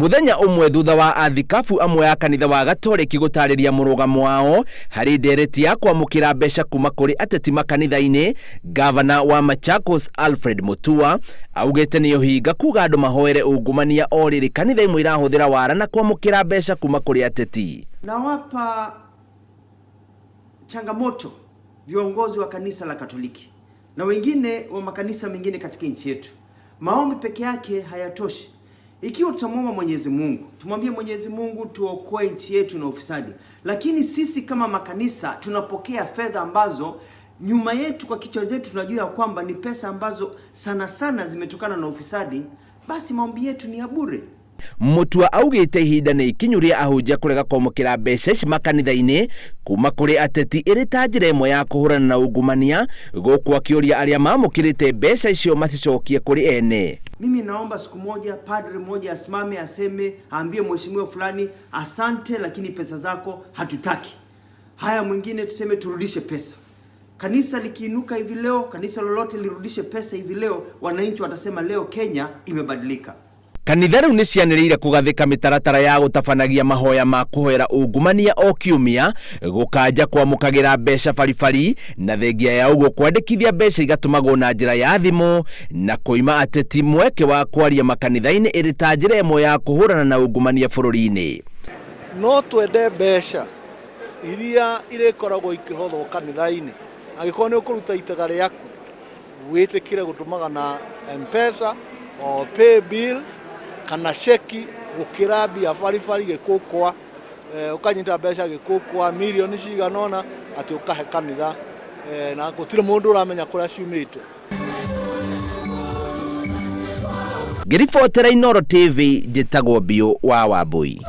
Muthenya umwe thutha wa athikabu amwe ya kanitha wa Gatoleki gutariria murugamo wao hari ndereti ya kwamukira mbeca kuma kuri ateti makanitha-ini, Ngabana wa Machakos Alfred Mutua augite ni uhinga kuga andu mahoere ungumania oriri kanitha imwe irahuthira wara na kwamukira mbeca kuma kuri ateti. Nawapa changamoto viongozi wa kanisa la Katoliki na wengine wa makanisa mengine katika nchi yetu. Maombi peke yake hayatoshi. Ikiwa tutamwomba Mwenyezi Mungu, tumwambie Mwenyezi Mungu tuokoe nchi yetu na ufisadi. Lakini sisi kama makanisa tunapokea fedha ambazo nyuma yetu kwa kichwa chetu tunajua kwamba ni pesa ambazo sana sana zimetokana na ufisadi, basi maombi yetu ni ya bure. Mutua augite ihinda ni ikinyuria ahunjia kurega kwamukira mbeca ici makanitha-ini kuma kuri ateti iri ta njira imwe ya kuhurana na ungumania, guku akiuria aria mamukirite mbeca icio macicokie kuri ene. Mimi naomba siku moja padre mmoja asimame aseme, aambie mheshimiwa fulani, asante lakini pesa zako hatutaki. Haya mwingine tuseme turudishe pesa. Kanisa likiinuka hivi leo, kanisa lolote lirudishe pesa hivi leo, wananchi watasema leo Kenya imebadilika. Kanitha riu nicianiriire kugathika mitaratara ya gutabanagia mahoya ma kuhoera ungumania o kiumia, gukanja kwamukagira mbeca baribari na thengia ya uguo kwandikithia mbeca igatumagwo na njira ya thimu na kuima ateti mweke wa kwaria makanitha-ini iri ta njira imwe ya kuhurana na ungumania bururi-ini. No twende mbeca iria irikoragwo ikihothwo kanitha-ini, angikorwo ni ukuruta itega riaku witikire gutumaga na mpesa o pay bill kana sheki gukira bia baribari gikukwa, ukanyita mbeca gikukwa milioni ciganona ati ukahe kanitha, na gutire mundu uramenya kuria ciumite. Ngiribotera Inooro TV, njitagwo Bio wa Wambui.